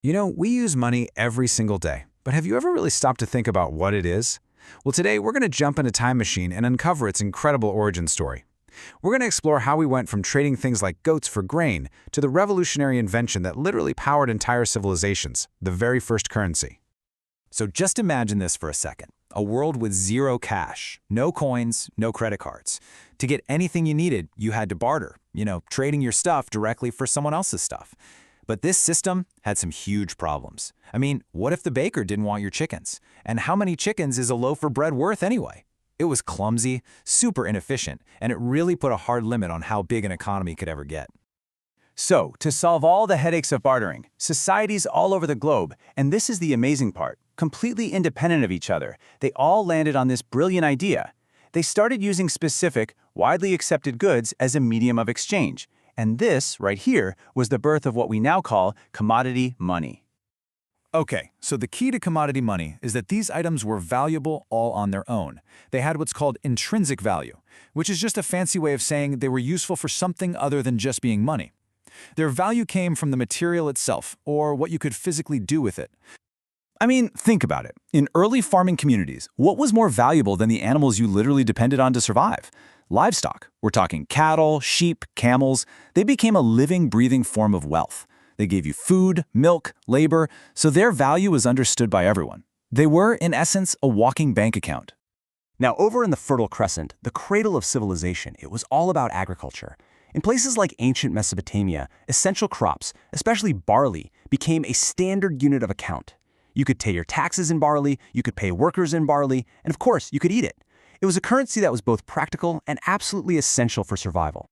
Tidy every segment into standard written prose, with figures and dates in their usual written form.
You know, we use money every single day, but have you ever really stopped to think about what it is? Well, today we're going to jump in a time machine and uncover its incredible origin story. We're going to explore how we went from trading things like goats for grain to the revolutionary invention that literally powered entire civilizations, the very first currency. So just imagine this for a second. A world with zero cash, no coins, no credit cards. To get anything you needed, you had to barter, trading your stuff directly for someone else's stuff. But this system had some huge problems. I mean, what if the baker didn't want your chickens? And how many chickens is a loaf of bread worth anyway? It was clumsy, super inefficient, and it really put a hard limit on how big an economy could ever get. So, to solve all the headaches of bartering, societies all over the globe, and this is the amazing part, completely independent of each other, they all landed on this brilliant idea. They started using specific, widely accepted goods as a medium of exchange. And this, right here, was the birth of what we now call commodity money. Okay, so the key to commodity money is that these items were valuable all on their own. They had what's called intrinsic value, which is just a fancy way of saying they were useful for something other than just being money. Their value came from the material itself, or what you could physically do with it. I mean, think about it. In early farming communities, what was more valuable than the animals you literally depended on to survive? Livestock. We're talking cattle, sheep, camels. They became a living, breathing form of wealth. They gave you food, milk, labor, so their value was understood by everyone. They were, in essence, a walking bank account. Now, over in the Fertile Crescent, the cradle of civilization, it was all about agriculture. In places like ancient Mesopotamia, essential crops, especially barley, became a standard unit of account. You could pay your taxes in barley, you could pay workers in barley, and of course, you could eat it. It was a currency that was both practical and absolutely essential for survival.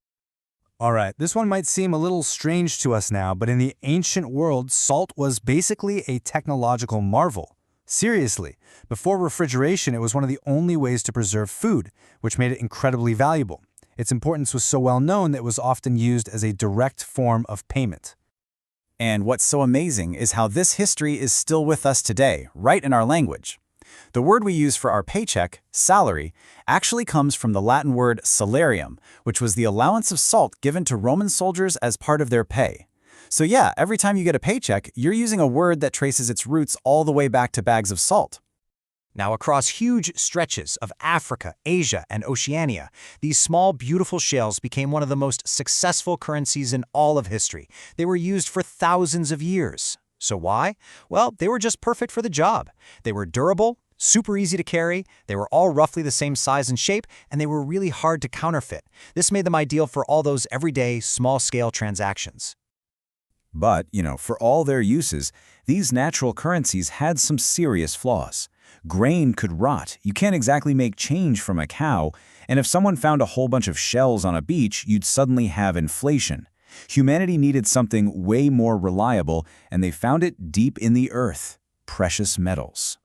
All right, this one might seem a little strange to us now, but in the ancient world, salt was basically a technological marvel. Seriously, before refrigeration, it was one of the only ways to preserve food, which made it incredibly valuable. Its importance was so well known that it was often used as a direct form of payment. And what's so amazing is how this history is still with us today, right in our language. The word we use for our paycheck, salary, actually comes from the Latin word salarium, which was the allowance of salt given to Roman soldiers as part of their pay. So yeah, every time you get a paycheck, you're using a word that traces its roots all the way back to bags of salt. Now, across huge stretches of Africa, Asia, and Oceania, these small, beautiful shells became one of the most successful currencies in all of history. They were used for thousands of years. So why? Well, they were just perfect for the job. They were durable, super easy to carry, they were all roughly the same size and shape, and they were really hard to counterfeit. This made them ideal for all those everyday, small-scale transactions. But, for all their uses, these natural currencies had some serious flaws. Grain could rot, you can't exactly make change from a cow, and if someone found a whole bunch of shells on a beach, you'd suddenly have inflation. Humanity needed something way more reliable, and they found it deep in the earth: precious metals.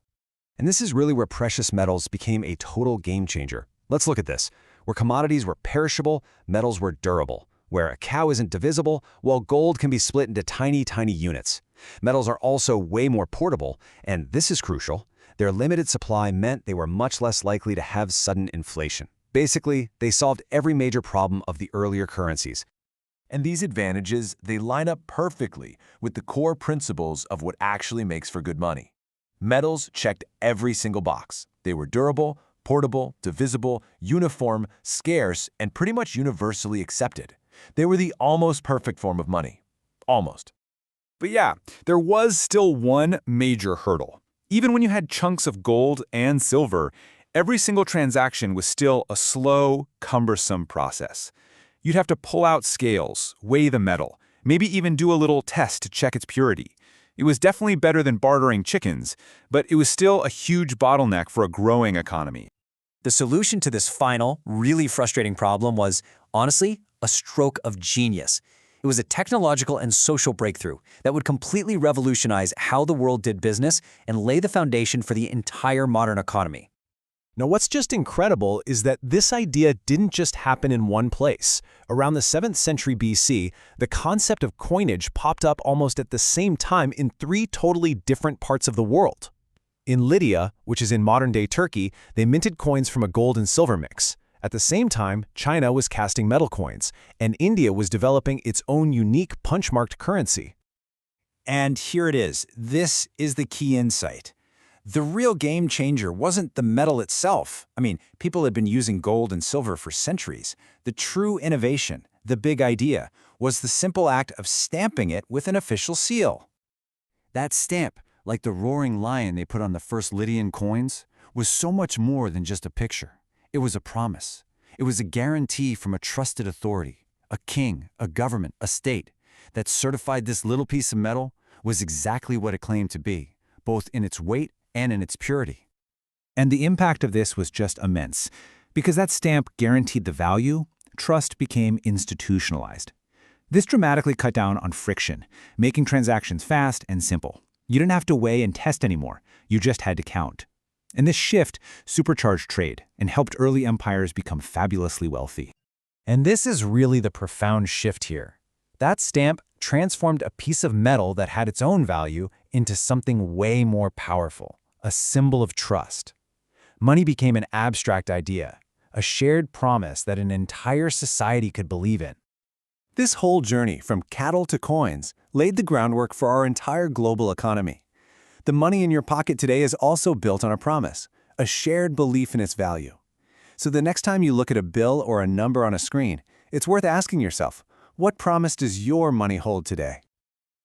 And this is really where precious metals became a total game changer. Let's look at this. Where commodities were perishable, metals were durable. Where a cow isn't divisible, well, gold can be split into tiny, tiny units. Metals are also way more portable, and this is crucial. Their limited supply meant they were much less likely to have sudden inflation. Basically, they solved every major problem of the earlier currencies. And these advantages, they line up perfectly with the core principles of what actually makes for good money. Metals checked every single box. They were durable, portable, divisible, uniform, scarce, and pretty much universally accepted. They were the almost perfect form of money. Almost. But yeah, there was still one major hurdle. Even when you had chunks of gold and silver, every single transaction was still a slow, cumbersome process. You'd have to pull out scales, weigh the metal, maybe even do a little test to check its purity. It was definitely better than bartering chickens, but it was still a huge bottleneck for a growing economy. The solution to this final, really frustrating problem was, honestly, a stroke of genius. It was a technological and social breakthrough that would completely revolutionize how the world did business and lay the foundation for the entire modern economy. Now, what's just incredible is that this idea didn't just happen in one place. Around the 7th century BC, the concept of coinage popped up almost at the same time in 3 totally different parts of the world. In Lydia, which is in modern-day Turkey, they minted coins from a gold and silver mix. At the same time, China was casting metal coins, and India was developing its own unique punch-marked currency. And here it is. This is the key insight. The real game changer wasn't the metal itself. I mean, people had been using gold and silver for centuries. The true innovation, the big idea, was the simple act of stamping it with an official seal. That stamp, like the roaring lion they put on the first Lydian coins, was so much more than just a picture. It was a promise. It was a guarantee from a trusted authority, a king, a government, a state, that certified this little piece of metal was exactly what it claimed to be, both in its weight and in its purity. And the impact of this was just immense. Because that stamp guaranteed the value, trust became institutionalized. This dramatically cut down on friction, making transactions fast and simple. You didn't have to weigh and test anymore. You just had to count. And this shift supercharged trade and helped early empires become fabulously wealthy. And this is really the profound shift here. That stamp transformed a piece of metal that had its own value into something way more powerful, a symbol of trust. Money became an abstract idea, a shared promise that an entire society could believe in. This whole journey from cattle to coins laid the groundwork for our entire global economy. The money in your pocket today is also built on a promise, a shared belief in its value. So the next time you look at a bill or a number on a screen, it's worth asking yourself, what promise does your money hold today?